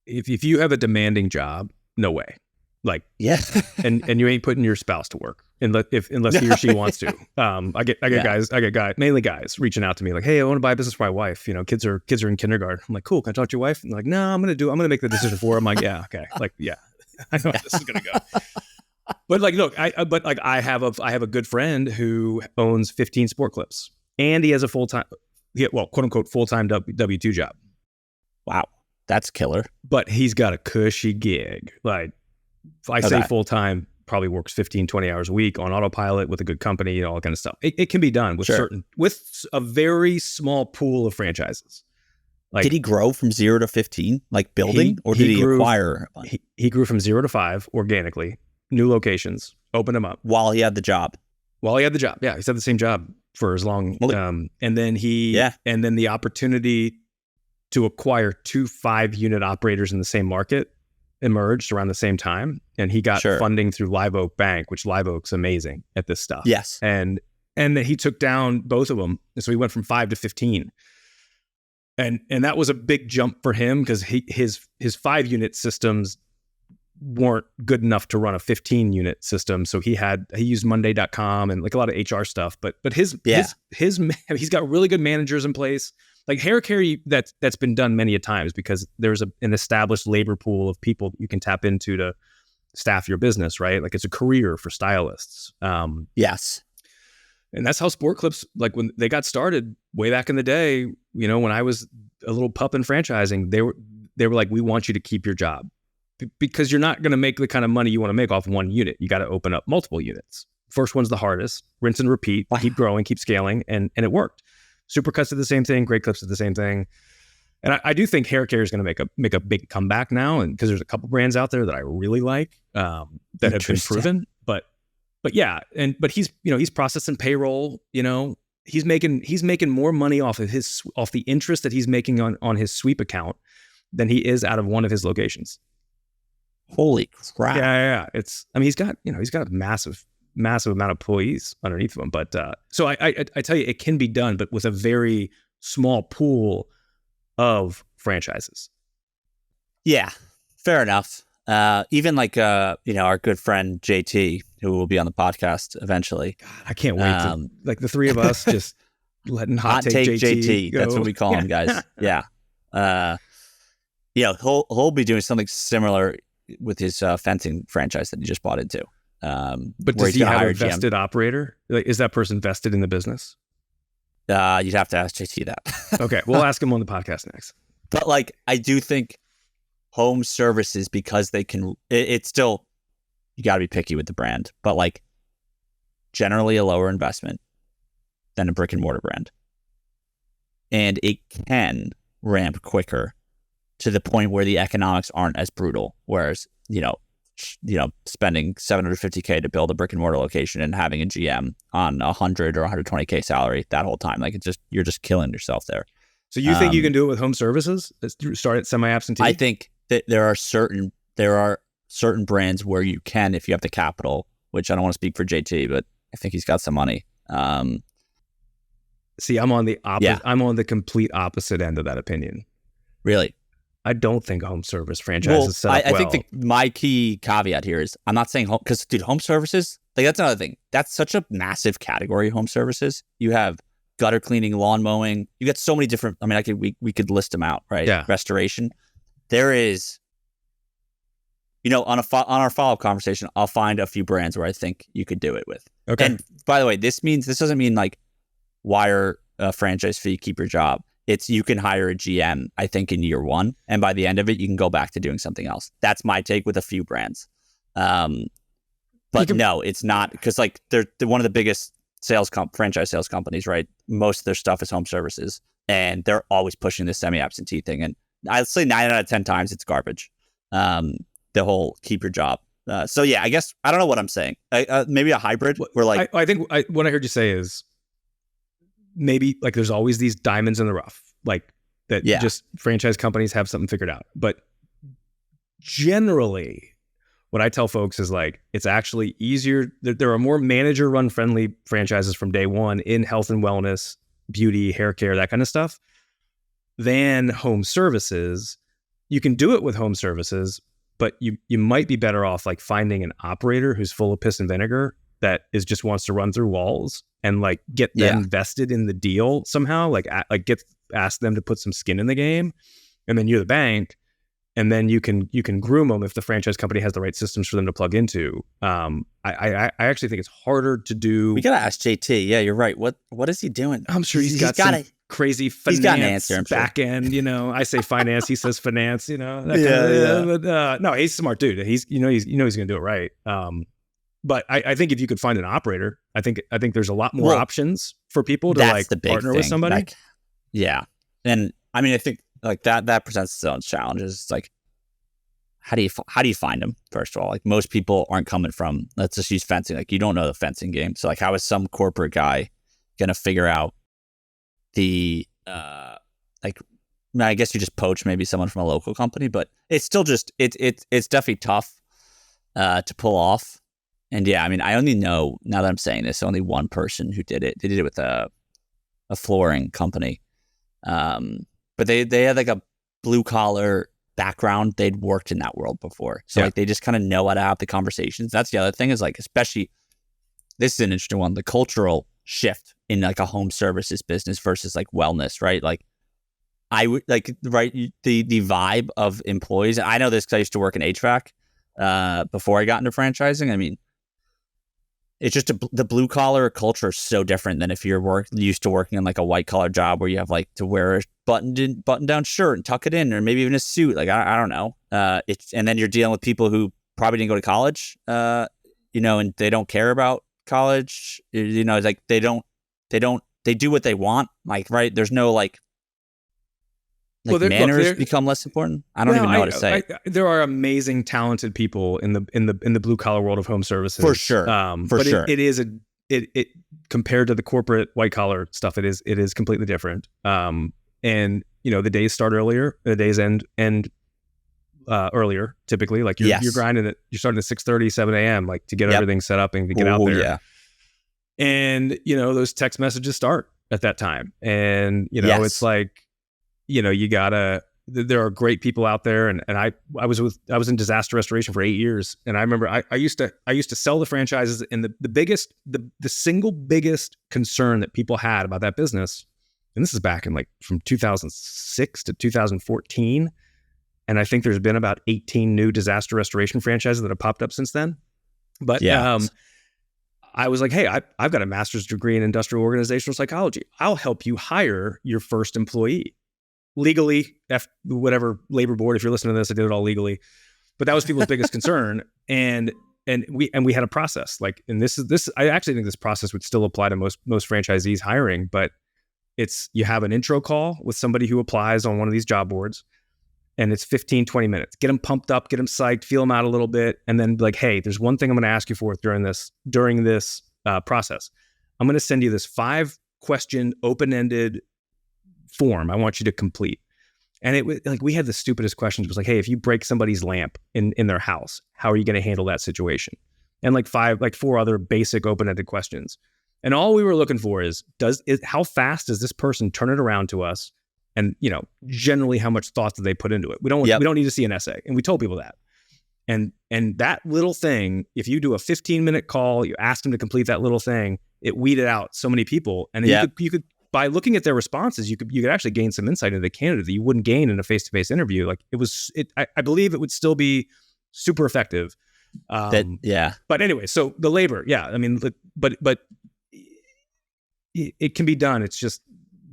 [SPEAKER 4] if you have a demanding job, no way. Like,
[SPEAKER 2] yeah,
[SPEAKER 4] and you ain't putting your spouse to work unless he or she wants to. I get guys, mainly guys, reaching out to me like, hey, I want to buy a business for my wife. Kids are in kindergarten. I'm like, cool. Can I talk to your wife? And they're like, no, I'm gonna make the decision for her. I'm like, yeah, okay. Like, yeah, I know how this is gonna go. But like, look, I have a good friend who owns 15 sport clips, and he has a quote unquote full-time W-2 job.
[SPEAKER 2] Wow, that's killer.
[SPEAKER 4] But he's got a cushy gig. Like, if I say full-time, probably works 15, 20 hours a week on autopilot with a good company, all that kind of stuff. It can be done with with a very small pool of franchises. Like,
[SPEAKER 2] did he grow from 0 to 15, like building, or did he acquire?
[SPEAKER 4] He grew from 0 to 5 organically, new locations, opened them up.
[SPEAKER 2] While he had the job.
[SPEAKER 4] Yeah, he's had the same job for as long. And then the opportunity to acquire 2 5-unit operators in the same market emerged around the same time, and he got funding through Live Oak Bank, which Live Oak's amazing at this stuff.
[SPEAKER 2] Yes.
[SPEAKER 4] And that he took down both of them. And so he went from 5 to 15. And that was a big jump for him because his 5-unit systems weren't good enough to run a 15-unit system. So he used Monday.com and like a lot of HR stuff. But his he's got really good managers in place. Like hair care, that's been done many a times because there's an established labor pool of people you can tap into to staff your business, right? Like it's a career for stylists.
[SPEAKER 2] Yes.
[SPEAKER 4] And that's how Sport Clips, like when they got started way back in the day, you know, when I was a little pup in franchising, they were like, we want you to keep your job because you're not going to make the kind of money you want to make off one unit. You got to open up multiple units. First one's the hardest, rinse and repeat, keep growing, keep scaling. And it worked. Supercuts did the same thing. Great Clips did the same thing. And I do think hair care is going to make a big comeback now. And because there's a couple brands out there that I really like that have been proven, but yeah, but he's processing payroll. You know, he's making more money off the interest that he's making on his sweep account than he is out of one of his locations.
[SPEAKER 2] Holy crap!
[SPEAKER 4] Yeah. He's got a massive amount of employees underneath of him. But so I tell you, it can be done, but with a very small pool of franchises.
[SPEAKER 2] Yeah, fair enough. Even like our good friend JT, who will be on the podcast evenantly.
[SPEAKER 4] God, I can't wait to like the three of us just letting hot take JT go.
[SPEAKER 2] That's what we call him, guys. Yeah. He'll be doing something similar with his fencing franchise that he just bought into.
[SPEAKER 4] But does he have a vested operator? Like, is that person vested in the business?
[SPEAKER 2] You'd have to ask JT that.
[SPEAKER 4] Okay, we'll ask him on the podcast next.
[SPEAKER 2] But like, I do think home services, because they can, it's still, you got to be picky with the brand, but like generally a lower investment than a brick and mortar brand. And it can ramp quicker to the point where the economics aren't as brutal. Whereas, spending $750K to build a brick and mortar location and having a GM on $100 or $120K salary that whole time, like you're just killing yourself there.
[SPEAKER 4] So you think you can do it with home services? Start at semi-absentee?
[SPEAKER 2] I think that there are certain brands where you can, if you have the capital, which I don't want to speak for JT, but I think he's got some money.
[SPEAKER 4] See, I'm on the opposite. Yeah. I'm on the complete opposite end of that opinion.
[SPEAKER 2] Really?
[SPEAKER 4] I don't think home service franchises set up well.
[SPEAKER 2] I think my key caveat here is I'm not saying home, because dude, home services, like that's another thing. That's such a massive category, home services. You have gutter cleaning, lawn mowing. You got so many different, I mean, we could list them out, right?
[SPEAKER 4] Yeah.
[SPEAKER 2] Restoration. There is, on our follow-up conversation, I'll find a few brands where I think you could do it with.
[SPEAKER 4] Okay.
[SPEAKER 2] And by the way, this doesn't mean like wire a franchise fee, keep your job. It's you can hire a GM, I think, in year one. And by the end of it, you can go back to doing something else. That's my take with a few brands. But no, it's not, because like they're one of the biggest franchise sales companies, right? Most of their stuff is home services, and they're always pushing this semi-absentee thing. And I'd say 9 out of 10 times it's garbage. The whole keep your job. So yeah, I guess I don't know what I'm saying. Maybe a hybrid. Where like
[SPEAKER 4] I think what I heard you say is maybe like there's always these diamonds in the rough, like that. Yeah. Just franchise companies have something figured out. But generally, what I tell folks is like it's actually easier. There are more manager-run friendly franchises from day one in health and wellness, beauty, hair care, that kind of stuff, than home services. You can do it with home services, but you might be better off like finding an operator who's full of piss and vinegar that just wants to run through walls and like get them vested in the deal somehow, like ask them to put some skin in the game, and then you're the bank, and then you can groom them if the franchise company has the right systems for them to plug into. I actually think it's harder to do.
[SPEAKER 2] We gotta ask JT. Yeah, you're right. What is he doing?
[SPEAKER 4] I'm sure he's got some crazy finance got an answer, back end. I say finance, he says finance. But, no, he's a smart dude. He's gonna do it right. But I think if you could find an operator, I think there's a lot more options for people to like partner with somebody.
[SPEAKER 2] Like, yeah, and I mean, I think like that presents its own challenges. It's like, how do you find them? First of all, like most people aren't coming from, let's just use fencing. Like you don't know the fencing game, so like how is some corporate guy gonna figure out the like I guess you just poach maybe someone from a local company, but it's still just it's definitely tough to pull off. And yeah, I mean, I only know, now that I'm saying this, only one person who did it. They did it with a flooring company, but they had like a blue collar background. They'd worked in that world before, so like they just kind of know how to have the conversations. That's the other thing, is like, especially, this is an interesting one, the cultural shift in like a home services business versus like wellness, right? Like, I would like, right, the vibe of employees. I know this because I used to work in HVAC before I got into franchising. I mean, it's just the blue collar culture is so different than if you're used to working in like a white collar job where you have like to wear a button down shirt and tuck it in, or maybe even a suit. Like, I don't know. And then you're dealing with people who probably didn't go to college, and they don't care about college. It's like they do what they want. Like, right. There's no like manners become less important. I don't even know how to say.
[SPEAKER 4] There are amazing, talented people in the blue collar world of home services,
[SPEAKER 2] for sure.
[SPEAKER 4] It compared to the corporate white collar stuff, it is completely different. And the days start earlier, the days end earlier. Typically, like you're grinding it. You're starting at 6:30, 7 a.m. like to get everything set up and to get out there. Yeah. And those text messages start at that time, and it's like. There are great people out there. And I was in disaster restoration for 8 years. And I remember I used to sell the franchises, and the single biggest concern that people had about that business, and this is back in from 2006 to 2014. And I think there's been about 18 new disaster restoration franchises that have popped up since then. But I was like, hey, I've got a master's degree in industrial organizational psychology. I'll help you hire your first employee. Legally, whatever labor board, if you're listening to this, I did it all legally, but that was people's biggest concern. And we had a process, I actually think this process would still apply to most franchisees hiring, but you have an intro call with somebody who applies on one of these job boards, and it's 15, 20 minutes. Get them pumped up, get them psyched, feel them out a little bit. And then be like, hey, there's one thing I'm going to ask you for during this process. I'm going to send you this 5-question open-ended form I want you to complete. And it was like, we had the stupidest questions. It was like, hey, if you break somebody's lamp in their house, how are you going to handle that situation? And 4 other basic open-ended questions. And all we were looking for is how fast does this person turn it around to us? And generally how much thought do they put into it? We don't need to see an essay. And we told people that. And that little thing, if you do a 15-minute call, you ask them to complete that little thing, it weeded out so many people. And you could by looking at their responses, you could actually gain some insight into the candidate that you wouldn't gain in a face-to-face interview. Like I believe it would still be super effective. But anyway, so the labor, I mean, but it can be done. It's just,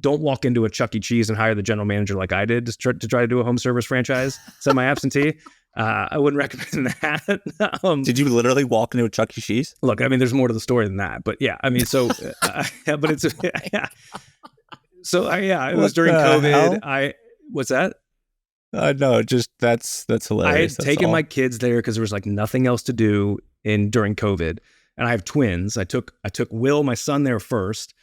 [SPEAKER 4] don't walk into a Chuck E. Cheese and hire the general manager like I did to try to do a home service franchise, semi-absentee. I wouldn't recommend that.
[SPEAKER 2] Did you literally walk into a Chuck E. Cheese?
[SPEAKER 4] Look, I mean, there's more to the story than that, but yeah, I mean, so, but it's, yeah. So it was during COVID. What's that?
[SPEAKER 2] No, just that's hilarious.
[SPEAKER 4] I had taken my kids there because there was nothing else to do during COVID, and I have twins. I took Will, my son, there first.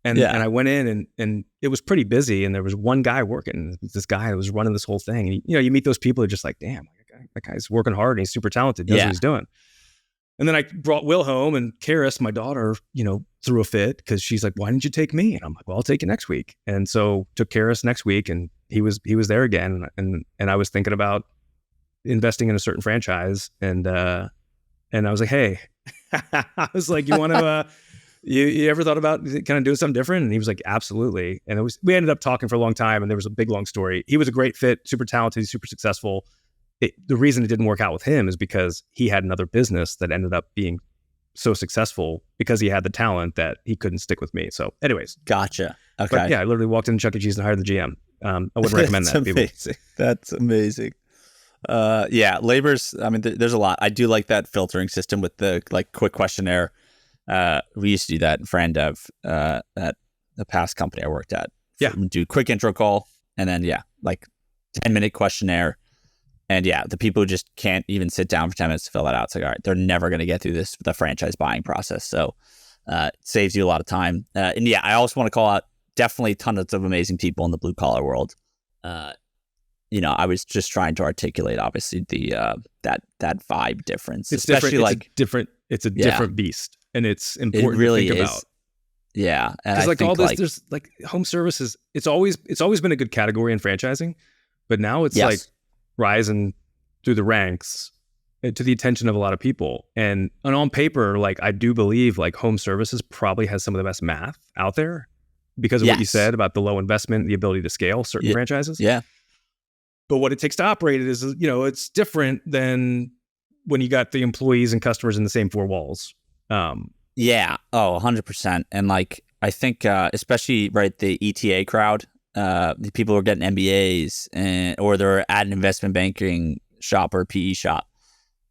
[SPEAKER 4] And I went in and it was pretty busy, and there was one guy working. This guy that was running this whole thing. And you meet those people who are just like, damn, that guy's working hard and he's super talented. Knows what he's doing. And then I brought Will home, and Karis, my daughter, threw a fit because she's like, why didn't you take me? And I'm like, well, I'll take you next week. And so took Karis next week, and he was there again. And I was thinking about investing in a certain franchise, and I was like, hey, I was like, you want to? You ever thought about kind of doing something different? And he was like, absolutely. And we ended up talking for a long time, and there was a big, long story. He was a great fit, super talented, super successful. The reason it didn't work out with him is because he had another business that ended up being so successful because he had the talent that he couldn't stick with me. So anyways.
[SPEAKER 2] Gotcha. Okay.
[SPEAKER 4] But I literally walked into Chuck E. Cheese and hired the GM. I wouldn't recommend that.
[SPEAKER 2] Amazing. That's amazing. Labor's, I mean, there's a lot. I do like that filtering system with the quick questionnaire. We used to do that in FranDev at the past company I worked at. Do quick intro call, and then 10-minute questionnaire. And the people who just can't even sit down for 10 minutes to fill that out, it's like, all right, they're never going to get through the franchise buying process. So it saves you a lot of time. I also want to call out definitely tons of amazing people in the blue collar world. I was just trying to articulate, obviously, the that vibe difference.
[SPEAKER 4] It's
[SPEAKER 2] especially
[SPEAKER 4] different. It's a different beast, and it's important
[SPEAKER 2] really
[SPEAKER 4] to think
[SPEAKER 2] is.
[SPEAKER 4] about.
[SPEAKER 2] Yeah,
[SPEAKER 4] because like all this, there's like home services. It's always been a good category in franchising, but now it's like rising through the ranks to the attention of a lot of people. And on paper, like I do believe like home services probably has some of the best math out there because of what you said about the low investment, the ability to scale certain franchises.
[SPEAKER 2] Yeah.
[SPEAKER 4] But what it takes to operate it is, it's different than when you got the employees and customers in the same four walls.
[SPEAKER 2] Yeah. Oh, 100%. And like, I think, especially the ETA crowd, the people who are getting MBAs or they're at an investment banking shop or PE shop,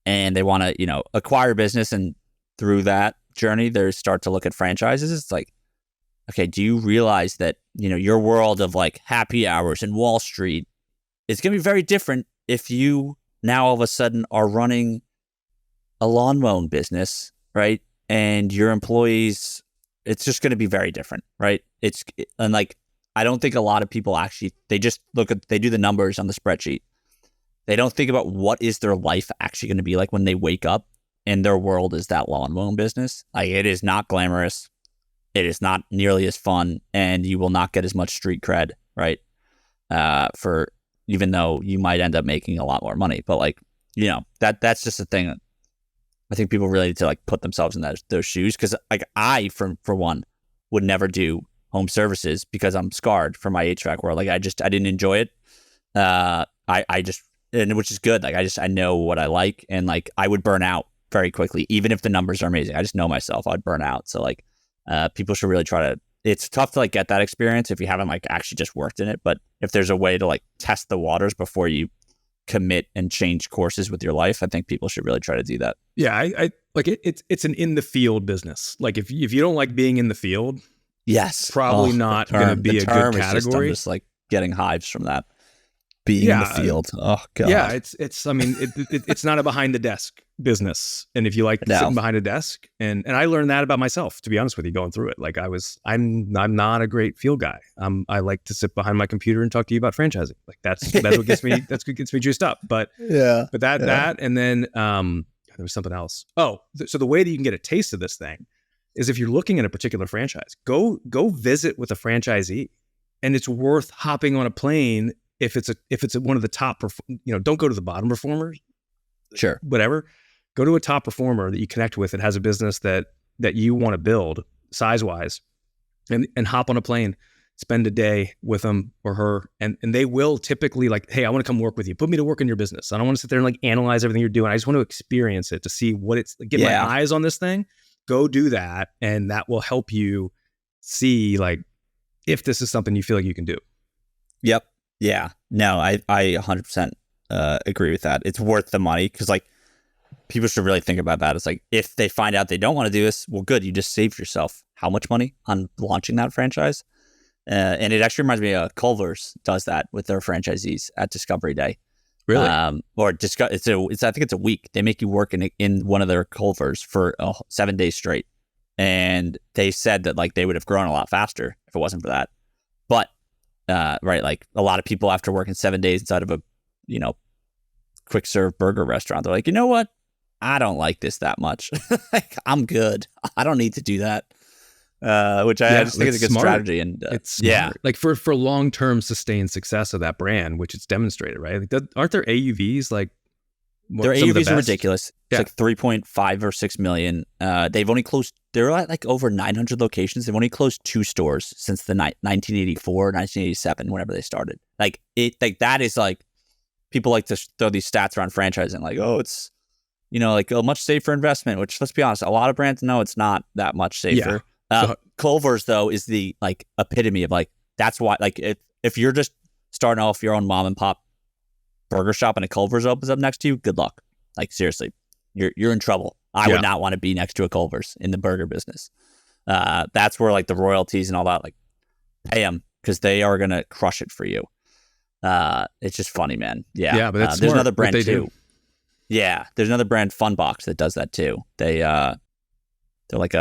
[SPEAKER 2] and they want to, acquire business, and through that journey, they start to look at franchises. It's like, okay, do you realize that, your world of like happy hours and Wall Street is going to be very different if you now all of a sudden are running a lawn mowing business, right? And your employees, it's just going to be very different, right? And like, I don't think a lot of people actually, they just they do the numbers on the spreadsheet. They don't think about what is their life actually going to be like when they wake up and their world is that lawn mowing business. Like, it is not glamorous. It is not nearly as fun, and you will not get as much street cred, right? Even though you might end up making a lot more money, but like, that's just a thing. I think people really need to like put themselves in those shoes, because like I, for one, would never do home services because I'm scarred from my HVAC world. Like I didn't enjoy it. Which is good. Like I know what I like, and like I would burn out very quickly, even if the numbers are amazing. I just know myself, I'd burn out. So like, people should really try to. It's tough to like get that experience if you haven't like actually just worked in it. But if there's a way to like test the waters before you commit and change courses with your life, I think people should really try to do that.
[SPEAKER 4] Yeah, I like it. It's an in the field business. Like if you don't like being in the field, probably not going to be a good category.
[SPEAKER 2] I'm just like getting hives from that. Being in the field. Oh god.
[SPEAKER 4] Yeah, it's. I mean, it's not a behind the desk business. And if you like sitting behind a desk, and I learned that about myself, to be honest with you, going through it. Like I'm not a great field guy. I like to sit behind my computer and talk to you about franchising. Like that's what gets me. That's what gets me juiced up. But that, and then there was something else. Oh, so the way that you can get a taste of this thing is if you're looking at a particular franchise, go visit with a franchisee, and it's worth hopping on a plane. If it's one of the top, don't go to the bottom performers.
[SPEAKER 2] Sure.
[SPEAKER 4] Whatever. Go to a top performer that you connect with that has a business that you want to build size wise, and hop on a plane, spend a day with them or her, and they will typically like, hey, I want to come work with you. Put me to work in your business. I don't want to sit there and like analyze everything you're doing. I just want to experience it to see what it's get my eyes on this thing. Go do that, and that will help you see like if this is something you feel like you can do.
[SPEAKER 2] Yep. Yeah, no, I 100% agree with that. It's worth the money, because like people should really think about that. It's like if they find out they don't want to do this, well, good, you just saved yourself how much money on launching that franchise. And it actually reminds me of Culver's does that with their franchisees at Discovery Day.
[SPEAKER 4] Really?
[SPEAKER 2] I think it's a week. They make you work in one of their Culvers for 7 days straight, and they said that like they would have grown a lot faster if it wasn't for that. But like a lot of people after working 7 days inside of a, quick serve burger restaurant, they're like, you know what? I don't like this that much. Like, I'm good. I don't need to do that. Which I just think is a good strategy. And
[SPEAKER 4] it's smart. Like for long-term sustained success of that brand, which it's demonstrated, right? Like aren't their AUVs like
[SPEAKER 2] their AUVs are ridiculous. It's like 3.5 or 6 million. They've only closed. They're at like over 900 locations. They've only closed 2 stores since the 1984, 1987, whenever they started. Like that is like people like to throw these stats around franchising. Like, oh, it's like a much safer investment. Which, let's be honest, a lot of brands know it's not that much safer. Yeah. Culver's though is the like epitome of like that's why like if you're just starting off your own mom and pop burger shop and a Culver's opens up next to you, good luck. Like seriously, you're in trouble. I would not want to be next to a Culver's in the burger business. That's where like the royalties and all that, like pay them because they are gonna crush it for you. It's just funny, man. Yeah,
[SPEAKER 4] but that's
[SPEAKER 2] there's another brand too.
[SPEAKER 4] Do.
[SPEAKER 2] Yeah, there's another brand, Funbox, that does that too. They're like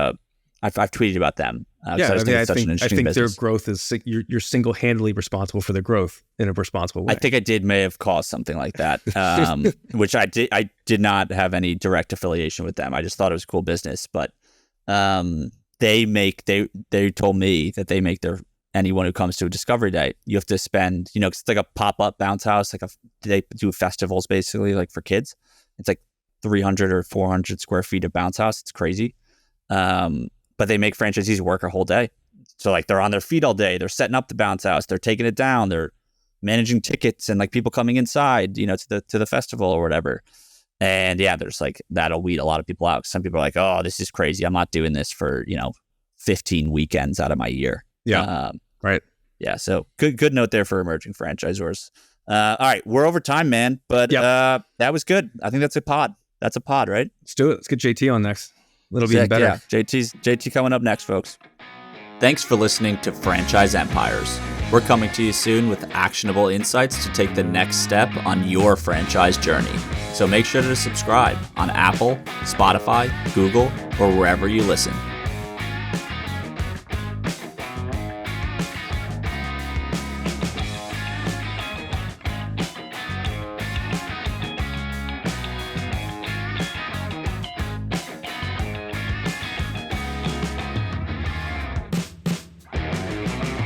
[SPEAKER 2] I've tweeted about them.
[SPEAKER 4] Yeah, I think their
[SPEAKER 2] business.
[SPEAKER 4] growth is you're single-handedly responsible for their growth in a responsible way.
[SPEAKER 2] I think I may have caused something like that, which I did not have any direct affiliation with them. I just thought it was cool business, but they told me that they make anyone who comes to a discovery day, you have to spend, it's like a pop-up bounce house, they do festivals basically like for kids. It's like 300 or 400 square feet of bounce house. It's crazy. But they make franchisees work a whole day. So like they're on their feet all day. They're setting up the bounce house. They're taking it down. They're managing tickets and like people coming inside, to the festival or whatever. And yeah, there's like, that'll weed a lot of people out. Some people are like, oh, this is crazy. I'm not doing this for, 15 weekends out of my year.
[SPEAKER 4] Yeah. Right.
[SPEAKER 2] Yeah. So good note there for emerging franchisors. All right. We're over time, man. But that was good. I think that's a pod. That's a pod, right?
[SPEAKER 4] Let's do it. Let's get JT on next. It'll be even better.
[SPEAKER 2] Yeah. JT coming up next, folks.
[SPEAKER 1] Thanks for listening to Franchise Empires. We're coming to you soon with actionable insights to take the next step on your franchise journey. So make sure to subscribe on Apple, Spotify, Google, or wherever you listen.